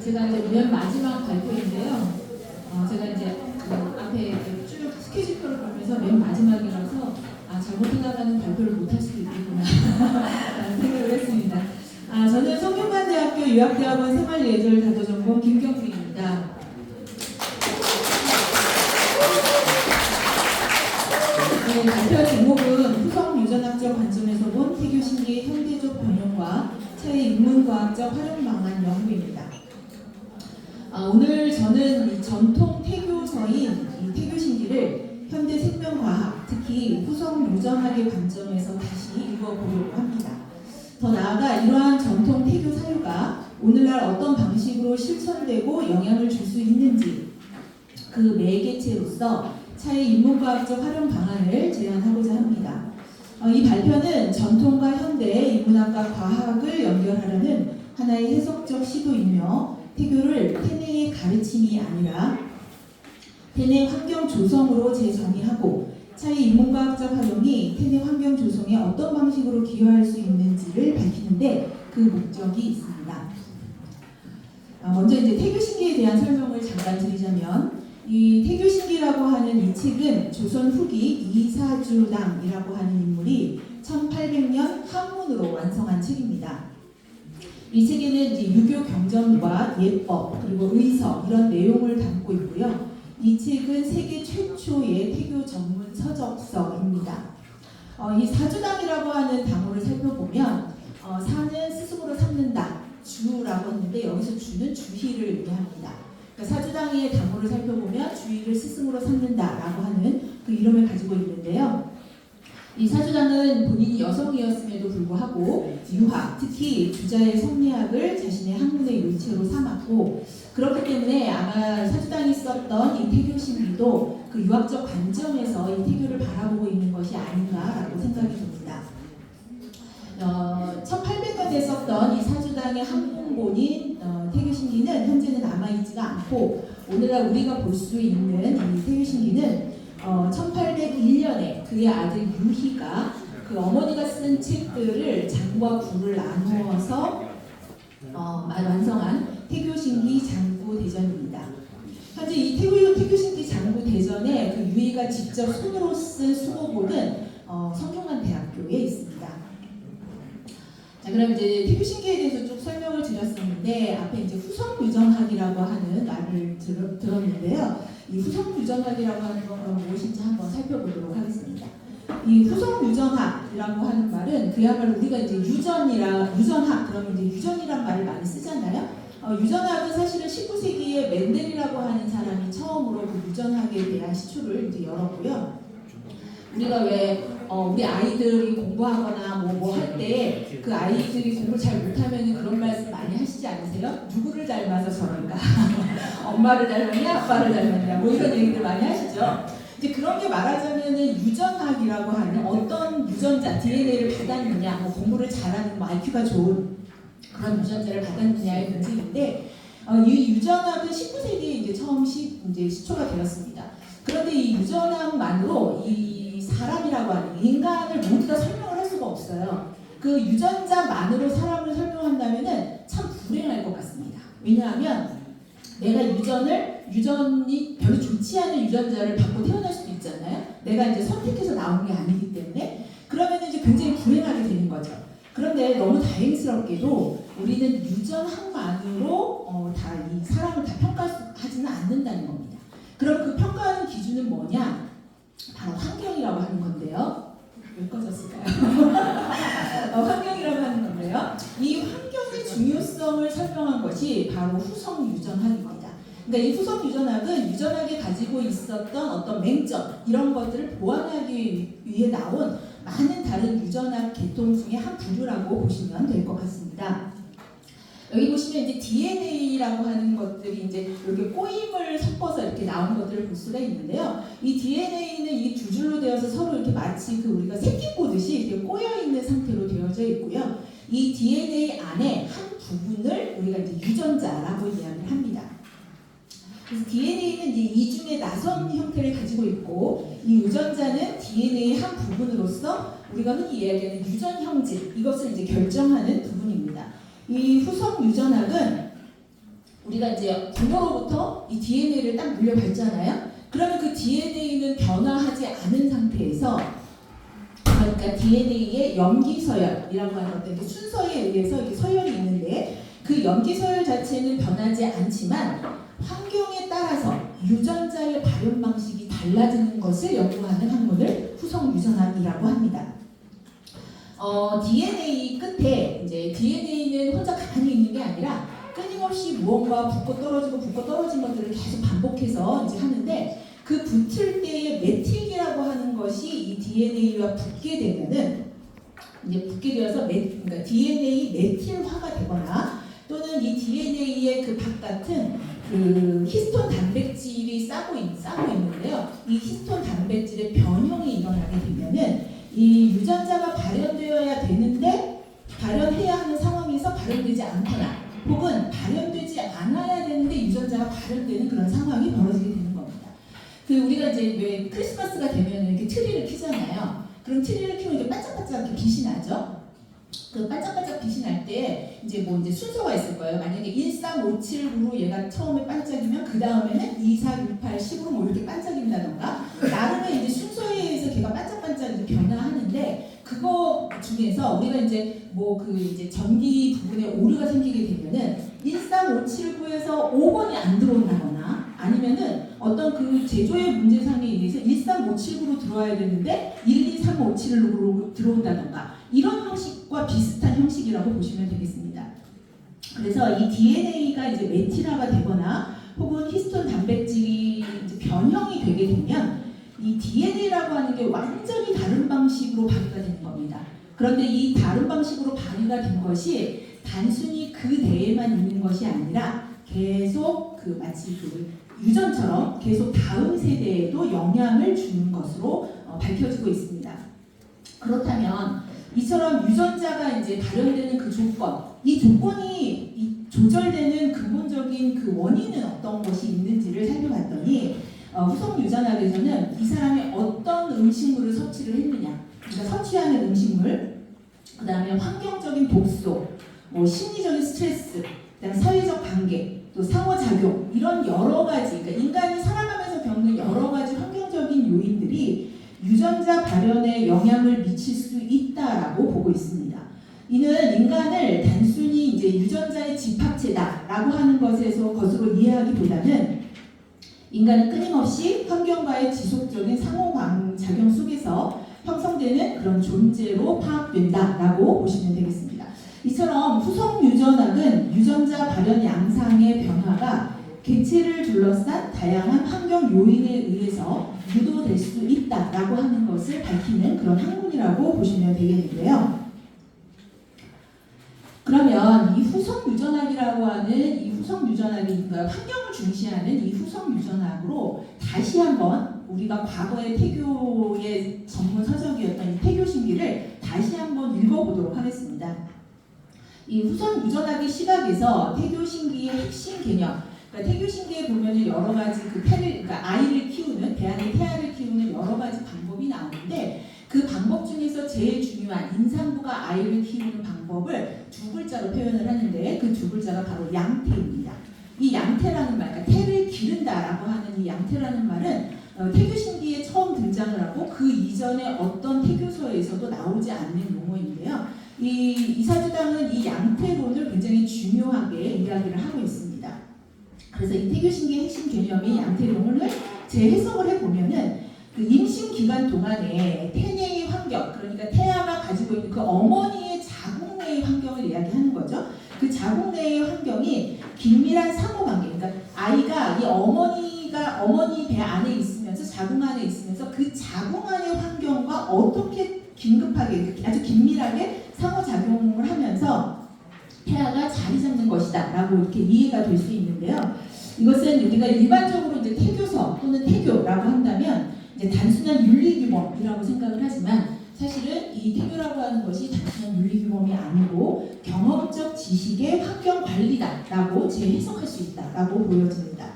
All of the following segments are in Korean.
제가 이제 맨 마지막 발표인데요. 제가 이제 그 앞에 쭉 스케줄표를 보면서 맨 마지막이라서 잘못하다가는 발표를 못할 수도 있겠구나 라는 생각을 했습니다. 저는 성균관대학교 유학대학원 생활예절다도전공 김경수입니다. 네, 발표 제목은 후성유전학적 관점에서 본 태교신기의 현대적 변형과 차의 인문과학적 활용 방안 연구입니다. 오늘 저는 이 전통 태교서인 이 태교신기를 현대 생명과학, 특히 후성유전학의 관점에서 다시 읽어보려고 합니다. 더 나아가 이러한 전통 태교 사유가 오늘날 어떤 방식으로 실천되고 영향을 줄 수 있는지 그 매개체로서 차의 인문과학적 활용 방안을 제안하고자 합니다. 이 발표는 전통과 현대, 인문학과 과학을 연결하려는 하나의 해석적 시도이며 태교를 태내의 가르침이 아니라 태내 환경 조성으로 재정의하고 차의 인문과학적 활용이 태내 환경 조성에 어떤 방식으로 기여할 수 있는지를 밝히는데 그 목적이 있습니다. 먼저 이제 태교신기에 대한 설명을 잠깐 드리자면 이 태교신기라고 하는 이 책은 조선 후기 이사주당이라고 하는 인물이 1800년 한문으로 완성한 책입니다. 이 책에는 이제 유교 경전과 예법 그리고 의서 이런 내용을 담고 있고요. 이 책은 세계 최초의 태교 전문 서적서입니다. 이 사주당이라고 하는 단어를 살펴보면 사는 스승으로 삼는다, 주라고 했는데 여기서 주는 주희를 의미합니다. 그러니까 사주당의 단어를 살펴보면 주희를 스승으로 삼는다라고 하는 그 이름을 가지고 있는데요. 이 사주당은 본인이 여성이었음에도 불구하고 유학, 특히 주자의 성리학을 자신의 학문의 요체로 삼았고 그렇기 때문에 아마 사주당이 썼던 이 태교신기도 그 유학적 관점에서 이 태교를 바라보고 있는 것이 아닌가라고 생각이 듭니다. 1800년대에 썼던 이 사주당의 한문본인 태교신기는 현재는 남아있지가 않고 오늘날 우리가 볼 수 있는 이 태교신기는 1801년에 그의 아들 유희가 그 어머니가 쓴 책들을 장과 구를 나누어서 완성한 태교신기 장구대전입니다. 현재 이 태교신기 장구대전에 그 유희가 직접 손으로 쓴 수고본은 성균관대학교에 있습니다. 자, 그럼 이제 태교신기에 대해서 쭉 설명을 드렸었는데 앞에 이제 후성유전학이라고 하는 말을 들었는데요. 이 후성유전학이라고 하는 건 무엇인지 한번 살펴보도록 하겠습니다. 이 후성유전학이라고 하는 말은 그야말로 우리가 이제 유전학 그러면 이제 유전이란 말을 많이 쓰잖아요. 유전학은 사실은 19세기에 멘델이라고 하는 사람이 처음으로 그 유전학에 대한 시초를 이제 열었고요. 우리가 왜 우리 아이들이 공부하거나 뭐 할 때 그 아이들이 공부 잘 못하면 그런 말씀 많이 하시지 않으세요? 누구를 닮아서 저런가? 엄마를 닮았냐, 아빠를 닮았냐, 뭐 이런 얘기들 많이 하시죠. 이제 그런 게 말하자면은 유전학이라고 하는 어떤 유전자 DNA를 받았느냐, 뭐 공부를 잘하는 뭐 IQ가 좋은 그런 유전자를 받았느냐의 문제인데 이 유전학은 19세기에 이제 처음 이제 시초가 되었습니다. 그런데 이 유전학만으로 이 사람이라고 하는 인간을 모두 다 설명을 할 수가 없어요. 그 유전자만으로 사람을 설명한다면은 참 불행할 것 같습니다. 왜냐하면 내가 유전이 별로 좋지 않은 유전자를 받고 태어날 수도 있잖아요. 내가 이제 선택해서 나온 게 아니기 때문에 그러면 이제 굉장히 불행하게 되는 거죠. 그런데 너무 다행스럽게도 우리는 유전학만으로 다 이 사람을 다 평가하지는 않는다는 겁니다. 그럼 그 평가하는 기준은 뭐냐? 바로 환경이라고 하는 건데요. 왜 꺼졌을까요? 환경이라고 하는 건데요. 이 환경의 중요성을 설명한 것이 바로 후성유전학입니다. 그러니까 이 후성유전학은 유전학에 가지고 있었던 어떤 맹점 이런 것들을 보완하기 위해 나온 많은 다른 유전학 계통 중에 한 부류라고 보시면 될 것 같습니다. 여기 보시면 이제 DNA라고 하는 것들이 이제 이렇게 꼬임을 섞어서 이렇게 나온 것들을 볼 수가 있는데요. 이 DNA는 이 두 줄로 되어서 서로 이렇게 마치 그 우리가 새끼 꼬듯이 이렇게 꼬여 있는 상태로 되어져 있고요. 이 DNA 안에 한 부분을 우리가 이제 유전자라고 이야기를 합니다. 그래서 DNA는 이제 이중의 나선 형태를 가지고 있고 이 유전자는 DNA의 한 부분으로서 우리가 흔히 이야기하는 유전 형질 이것을 이제 결정하는 부분입니다. 이 후성 유전학은 우리가 우리가 이제 부모로부터 이 DNA를 딱 물려받잖아요. 그러면 그 DNA는 변화하지 않은 상태에서, 그러니까 DNA의 염기서열이라고 하는 어떤 순서에 의해서 이렇게 서열이 있는데, 그 염기서열 자체는 변하지 않지만 환경에 따라서 유전자의 발현 방식이 달라지는 것을 연구하는 학문을 후성 유전학이라고 합니다. DNA 끝에 이제 DNA는 혼자 가만히 있는 게 아니라 끊임없이 무언가 붙고 떨어진 것들을 계속 반복해서 이제 하는데, 그 붙을 때의 매틱이라고 하는 것이 이 DNA와 붙게 되면은 이제 붙게 되어서 그러니까 DNA 메틸화가 되거나, 또는 이 DNA의 그 바깥은 그 히스톤 단백질이 싸고 있는데요. 이 히스톤 단백질의 변형이 일어나게 되면은 이 유전자가 발현되어야 되는데 발현해야 하는 상황에서 발현되지 않거나, 혹은 발현되지 않아야 되는데 유전자가 발현되는 그런 상황이 벌어지게 되는 겁니다. 그 우리가 이제 왜 크리스마스가 되면 이렇게 트리를 켜잖아요. 그럼 트리를 켜면 이렇게 반짝반짝 이렇게 빛이 나죠. 그 반짝반짝 빛이 날 때 이제 순서가 있을 거예요. 만약에 1, 3, 5, 7으로 얘가 처음에 반짝이면 그 다음에는 2, 4, 6, 8, 10으로 뭐 이렇게 반짝인다던가, 나름의 이제 순서에 의해서 걔가 반짝반짝 이제 변화하는데, 그거 중에서 우리가 이제 이제 전기 부분에 오류가 생기게 되면은 1, 3, 5, 7, 9에서 5번이 안 들어온다거나, 아니면은 어떤 그 제조의 문제상에 의해서 1, 3, 5, 7, 9로 들어와야 되는데 1, 2, 3, 5, 7로 들어온다던가, 이런 형식과 비슷한 형식이라고 보시면 되겠습니다. 그래서 이 DNA가 이제 메틸화가 되거나 혹은 히스톤 단백질이 이제 변형이 되게 되면 이 DNA라고 하는 게 완전히 다른 방식으로 발휘가 되는 겁니다. 그런데 이 다른 방식으로 발휘가 된 것이 단순히 그 대에만 있는 것이 아니라 계속 마치 유전처럼 계속 다음 세대에도 영향을 주는 것으로 밝혀지고 있습니다. 그렇다면 이처럼 유전자가 이제 발현되는 그 조건, 이 조건이 조절되는 근본적인 그 원인은 어떤 것이 있는지를 살펴봤더니, 후성 유전학에서는 이 사람이 어떤 음식물을 섭취를 했느냐, 그러니까 섭취하는 음식물, 그 다음에 환경적인 독소, 심리적인 스트레스, 그다음 사회적 관계, 또 상호작용, 이런 여러 가지, 그러니까 인간이 살아가면서 겪는 여러 가지 환경적인 요인들이 유전자 발현에 영향을 미칠 수 있다라고 보고 있습니다. 이는 인간을 단순히 이제 유전자의 집합체다라고 하는 것으로 이해하기보다는 인간은 끊임없이 환경과의 지속적인 상호작용 속에서 형성되는 그런 존재로 파악된다라고 보시면 되겠습니다. 이처럼 후성 유전학은 유전자 발현 양상의 변화가 개체를 둘러싼 다양한 환경 요인에 의해서 유도될 수 있다라고 하는 것을 밝히는 그런 학문이라고 보시면 되겠는데요. 그러면 이 후성 유전학이라고 하는 이 후성 유전학이, 그러니까 환경을 중시하는 이 후성 유전학으로 다시 한번 우리가 과거의 태교의 전문 서적이었던 이 태교신기를 다시 한번 읽어보도록 하겠습니다. 이 후성 유전학의 시각에서 태교신기의 핵심 개념, 그러니까 태교신기에 보면 여러 가지 그러니까 아이를 키우는, 대안의 태아를 키우는 여러 가지 방법이 나오는데, 그 방법 중에서 제일 중요한 임산부가 아이를 키우는 방법을 두 글자로 표현을 하는데, 그 두 글자가 바로 양태입니다. 이 양태라는 말, 그러니까 태를 기른다라고 하는 이 양태라는 말은 태교신기에 처음 등장을 하고 그 이전에 어떤 태교서에서도 나오지 않는 용어인데요. 이 이사주당은 이 양태론을 굉장히 중요하게 이야기를 하고 있습니다. 그래서 이 태교신기의 핵심 개념인 양태론을 재해석을 해보면은 그 임신 기간 동안에 태내의 환경, 그러니까 태아가 가지고 있는 그 어머니의 자궁 내의 환경을 이야기하는 거죠. 그 자궁 내의 환경이 긴밀한 상호관계, 그러니까 아이가 이 어머니 배 안에 있으면서, 자궁 안에 있으면서 그 자궁 안의 환경과 어떻게 긴급하게, 아주 긴밀하게 상호작용을 하면서 태아가 자리 잡는 것이다 라고 이렇게 이해가 될 수 있는데요. 이것은 우리가 일반적으로 이제 태교서 또는 태교라고 한다면 이제 단순한 윤리규범이라고 생각을 하지만, 사실은 이 태교라고 하는 것이 단순한 윤리규범이 아니고 경험적 지식의 환경관리다라고 재해석할 수 있다라고 보여집니다.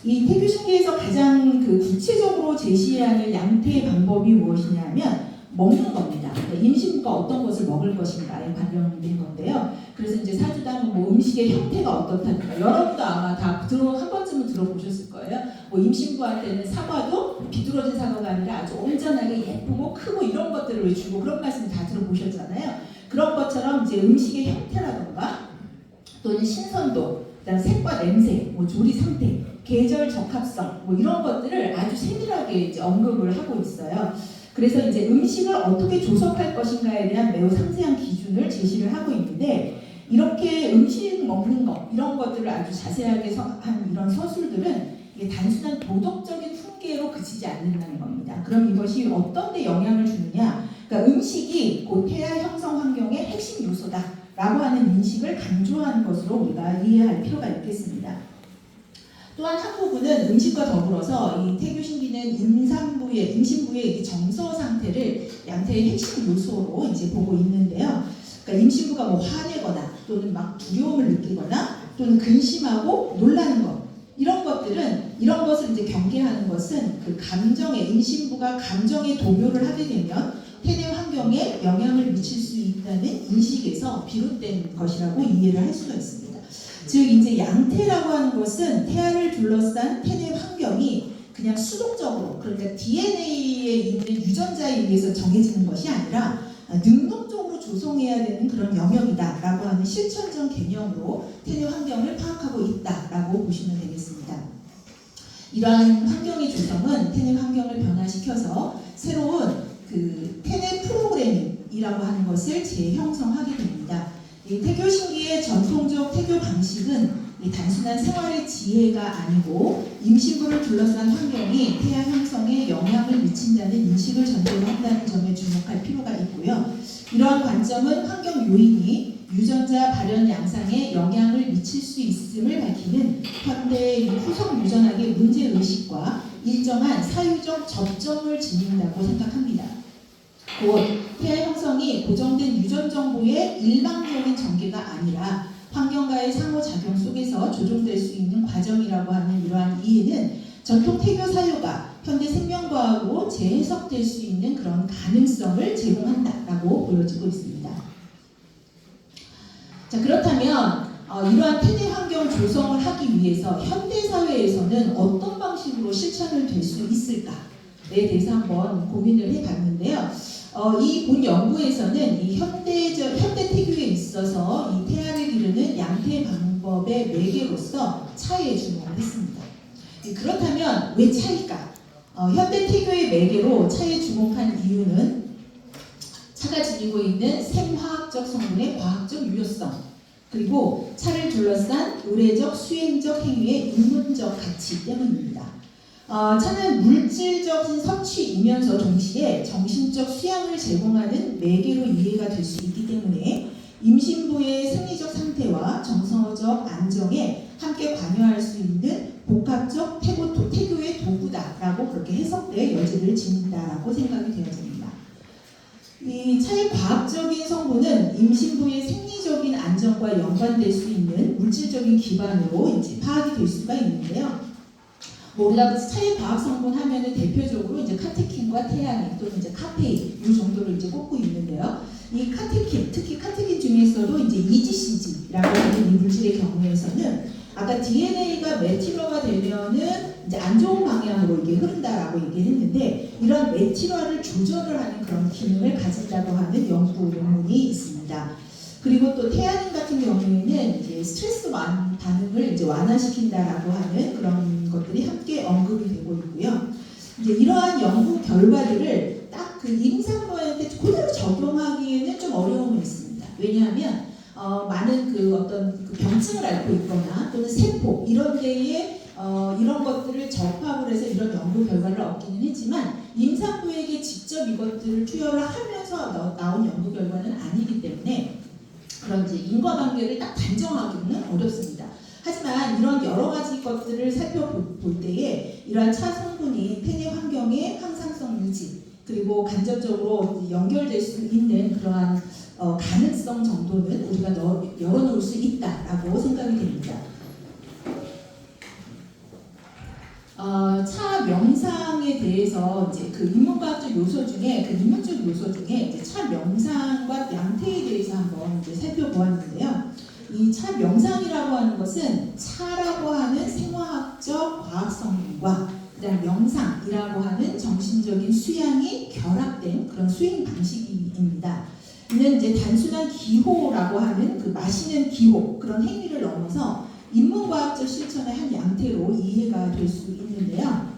이 태교신기에서 가장 구체적으로 제시해야 하는 양태의 방법이 무엇이냐면 먹는 겁니다. 임신부가 어떤 것을 먹을 것인가에 관련된 건데요. 그래서 이제 사주당 뭐 음식의 형태가 어떻다든가 여러분도 아마 다 한 번쯤은 들어보셨을 거예요. 뭐 임신부한테는 사과도 비뚤어진 사과가 아니라 아주 온전하게 예쁘고 크고 이런 것들을 왜 주고 그런 말씀 다 들어보셨잖아요. 그런 것처럼 이제 음식의 형태라던가 또는 신선도, 그다음 색과 냄새, 뭐 조리 상태, 계절 적합성, 뭐 이런 것들을 아주 세밀하게 이제 언급을 하고 있어요. 그래서 이제 음식을 어떻게 조성할 것인가에 대한 매우 상세한 기준을 제시를 하고 있는데 이렇게 음식 먹는 것 이런 것들을 아주 자세하게 한 이런 서술들은 이게 단순한 도덕적인 훈계로 그치지 않는다는 겁니다. 그럼 이것이 어떤 데 영향을 주느냐? 그러니까 음식이 곧 태아 형성 환경의 핵심 요소다라고 하는 인식을 강조하는 것으로 우리가 이해할 필요가 있겠습니다. 또한 한 부분은 음식과 더불어서 이 태교신기는 임신부의 정서 상태를 양태의 핵심 요소로 이제 보고 있는데요. 그러니까 임신부가 뭐 화내거나 또는 막 두려움을 느끼거나 또는 근심하고 놀라는 것 이런 것을 이제 경계하는 것은 그 임신부가 감정의 동요를 하게 되면 태내 환경에 영향을 미칠 수 있다는 인식에서 비롯된 것이라고 이해를 할 수가 있습니다. 즉 이제 양태라고 하는 것은 태아를 둘러싼 태내 환경이 그냥 수동적으로 그러니까 DNA에 있는 유전자에 의해서 정해지는 것이 아니라 능동적으로 조성해야 되는 그런 영역이다라고 하는 실천적 개념으로 태내 환경을 파악하고 있다라고 보시면 되겠습니다. 이러한 환경의 조성은 태내 환경을 변화시켜서 새로운 그 태내 프로그래밍이라고 하는 것을 재형성하게 됩니다. 이 태교신기의 전통적 태교 방식은 이 단순한 생활의 지혜가 아니고 임신부를 둘러싼 환경이 태아 형성에 영향을 미친다는 인식을 전제로 한다는 점에 주목할 필요가 있고요. 이러한 관점은 환경 요인이 유전자 발현 양상에 영향을 미칠 수 있음을 밝히는 현대의 후속 유전학의 문제의식과 일정한 사유적 접점을 지닌다고 생각합니다. 곧 태아 형성이 고정된 유전 정보의 일방적인 전개가 아니라 환경과의 상호작용 속에서 조정될 수 있는 과정이라고 하는 이러한 이해는 전통 태교 사유가 현대 생명과학으로 재해석될 수 있는 그런 가능성을 제공한다라고 보여지고 있습니다. 자, 그렇다면 이러한 태내 환경 조성을 하기 위해서 현대 사회에서는 어떤 방식으로 실천을 될 수 있을까에 대해서 한번 고민을 해봤는데요. 이 본 연구에서는 이 현대 태교에 있어서 이 태아를 기르는 양태 방법의 매개로서 차에 주목을 했습니다. 그렇다면 왜 차일까? 현대 태교의 매개로 차에 주목한 이유는 차가 지니고 있는 생화학적 성분의 과학적 유효성 그리고 차를 둘러싼 의례적 수행적 행위의 인문적 가치 때문입니다. 차는 물질적인 섭취이면서 동시에 정신적 수양을 제공하는 매개로 이해가 될 수 있기 때문에 임신부의 생리적 상태와 정서적 안정에 함께 관여할 수 있는 복합적 태교의 도구다라고 그렇게 해석될 여지를 지닌다라고 생각이 되어집니다. 이 차의 과학적인 성분은 임신부의 생리적인 안정과 연관될 수 있는 물질적인 기반으로 이제 파악이 될 수가 있는데요. 우리가 차의 과학 성분 하면은 대표적으로 이제 카테킨과 태아닌 또는 이제 카페인 이 정도를 이제 꼽고 있는데요. 이 카테킨, 특히 카테킨 중에서도 이제 EGCG라고 하는 이 물질의 경우에서는 아까 DNA가 메틸화가 되면은 이제 안 좋은 방향으로 이게 흐른다라고 얘기했는데 이런 메틸화를 조절을 하는 그런 기능을 가진다고 하는 연구 논문이 있습니다. 그리고 또 태아닌 같은 경우에는 이제 스트레스 반응을 이제 완화시킨다라고 하는 그런 것들이 함께 언급이 되고 있고요. 이제 이러한 연구 결과들을 딱 그 임산부한테 그대로 적용하기에는 좀 어려움이 있습니다. 왜냐하면 많은 그 어떤 그 병증을 앓고 있거나 또는 세포 이런 데에 이런 것들을 접합을 해서 이런 연구 결과를 얻기는 했지만 임산부에게 직접 이것들을 투여를 하면서 나온 연구 결과는 아니기 때문에 그런 이제 인과관계를 딱 단정하기는 어렵습니다. 하지만 이런 여러 가지 것들을 살펴볼 때에 이러한 차 성분이 태내 환경의 항상성 유지 그리고 간접적으로 연결될 수 있는 그러한 가능성 정도는 우리가 열어놓을 수 있다라고 생각이 됩니다. 차 차 명상에 대해서 이제 그 인문과학적 요소 중에 그 인문적 요소 중에 이제 차 명상과 양태에 대해서 한번 이제 살펴보았는데요. 이 차 명상이라고 하는 것은 차라고 하는 생화학적 과학 성분과 그다음 명상이라고 하는 정신적인 수양이 결합된 그런 수행 방식입니다. 이는 이제 단순한 기호라고 하는 그 마시는 기호 그런 행위를 넘어서 인문과학적 실천의 한 양태로 이해가 될 수 있는데요.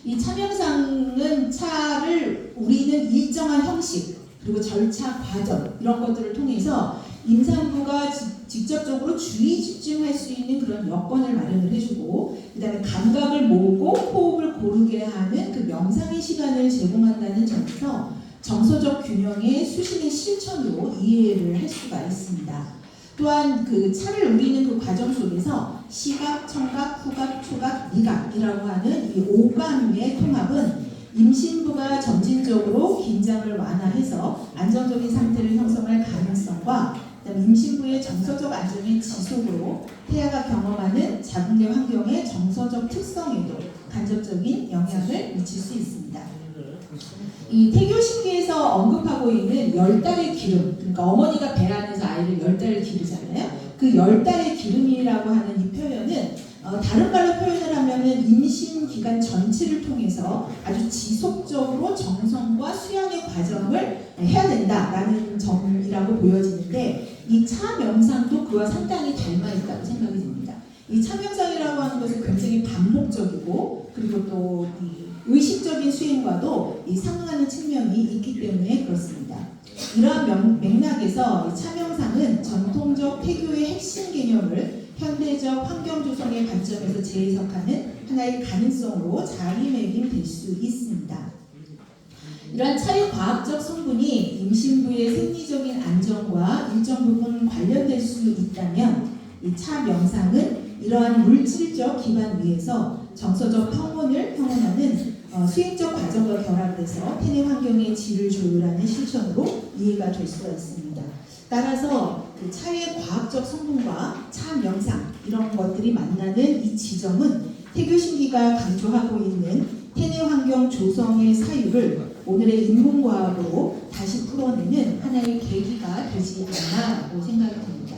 이 차명상은 차를 우리는 일정한 형식 그리고 절차 과정 이런 것들을 통해서 임산부가 직접적으로 주의 집중할 수 있는 그런 여건을 마련을 해주고 그 다음에 감각을 모으고 호흡을 고르게 하는 그 명상의 시간을 제공한다는 점에서 정서적 균형의 수신의 실천으로 이해를 할 수가 있습니다. 또한 그 차를 우리는 그 과정 속에서 시각, 청각, 후각, 초각, 미각이라고 하는 이 오감의 통합은 임신부가 점진적으로 긴장을 완화해서 안정적인 상태를 형성할 가능성과 그다음에 임신부의 정서적 안정의 지속으로 태아가 경험하는 자궁내 환경의 정서적 특성에도 간접적인 영향을 미칠 수 있습니다. 이 태교신기에서 언급하고 있는 10달의 기름, 그러니까 어머니가 배 안에서 아이를 10달을 기르잖아요. 그 10달의 기름이라고 하는 이 표현은 다른 말로 표현을 하면은 임신 기간 전체를 통해서 아주 지속적으로 정성과 수양의 과정을 해야 된다라는 점이라고 보여지는데 이 차 명상도 그와 상당히 닮아 있다고 생각이 됩니다. 이 차 명상이라고 하는 것은 굉장히 반복적이고 그리고 또 의식적인 수행과도 상응하는 측면이 있기 때문에 그렇습니다. 이러한 맥락에서 이 차 명상은 전통적 태교의 핵심 개념을 현대적 환경 조성의 관점에서 재해석하는 하나의 가능성으로 자리매김될 수 있습니다. 이러한 차의 과학적 성분이 임신부의 생리적인 안정과 일정 부분 관련될 수 있다면 이 차 명상은 이러한 물질적 기반 위에서 정서적 평온을 형성하는 수행적 과정과 결합돼서 태내 환경의 질을 조율하는 실천으로 이해가 될 수가 있습니다. 따라서 그 차의 과학적 성분과 차 명상 이런 것들이 만나는 이 지점은 태교신기가 강조하고 있는 태내 환경 조성의 사유를 오늘의 인문과학으로 다시 풀어내는 하나의 계기가 되지 않나라고 생각이 듭니다.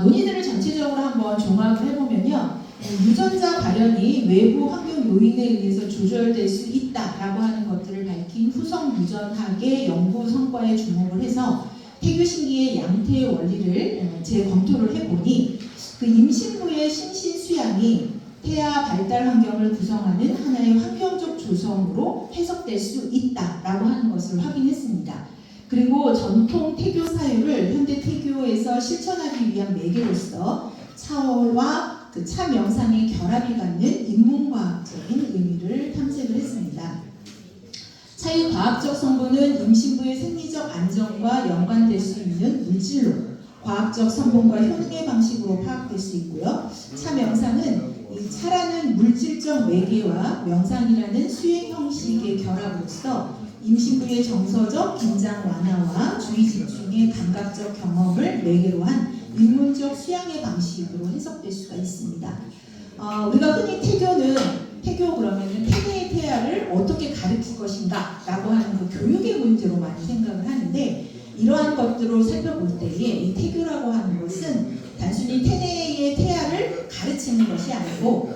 논의들을 전체적으로 한번 종합을 해보면요. 유전자 발현이 외부 환경 요인에 의해서 조절될 수 있다라고 하는 것들을 밝힌 후성 유전학의 연구 성과에 주목을 해서 태교신기의 양태의 원리를 재검토를 해보니 그 임신부의 심신 수양이 태아 발달 환경을 구성하는 하나의 환경적 조성으로 해석될 수 있다라고 하는 것을 확인했습니다. 그리고 전통 태교 사유를 현대 태교에서 실천하기 위한 매개로서 차와 그 차 명상의 결합이 갖는 인문과학적인 의미를 탐색을 했습니다. 차의 과학적 성분은 임신부의 생리적 안정과 연관될 수 있는 물질로 과학적 성분과 효능의 방식으로 파악될 수 있고요. 차 명상은 이 차라는 물질적 매개와 명상이라는 수행 형식의 결합으로서 임신부의 정서적 긴장 완화와 주의 집중의 감각적 경험을 매개로 한 인문적 수양의 방식으로 해석될 수가 있습니다. 우리가 흔히 태교 그러면은 태계의 태아를 어떻게 가르칠 것인가 라고 하는 그 교육의 문제로 많이 생각을 하는데 이러한 것들을 살펴볼 때에 이 태교라고 하는 것은 단순히 태내의 태아를 가르치는 것이 아니고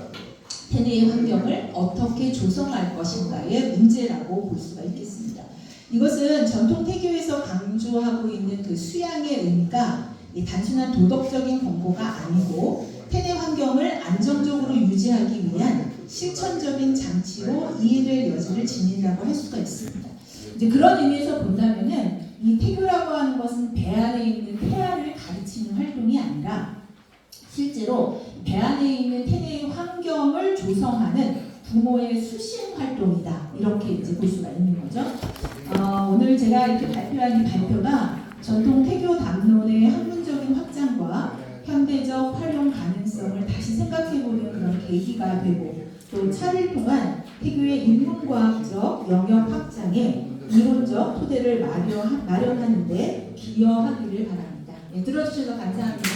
태내의 환경을 어떻게 조성할 것인가의 문제라고 볼 수가 있겠습니다. 이것은 전통 태교에서 강조하고 있는 그 수양의 의미가 단순한 도덕적인 권고가 아니고 태내 환경을 안정적으로 유지하기 위한 실천적인 장치로 이해될 여지를 지닌다고 할 수가 있습니다. 이제 그런 의미에서 본다면은 이 태교라고 하는 것은 배 안에 있는 태아를 가르치는 활동이 아니라 실제로 배 안에 있는 태내의 환경을 조성하는 부모의 수신 활동이다. 이렇게 이제 볼 수가 있는 거죠. 오늘 제가 이렇게 발표한 이 발표가 전통 태교 담론의 학문적인 확장과 현대적 활용 가능성을 다시 생각해보는 그런 계기가 되고 또 차를 통한 태교의 인문과학적 영역 확장에 이론적 토대를 마련하는 데 기여하기를 바랍니다. 들어주셔서 감사합니다.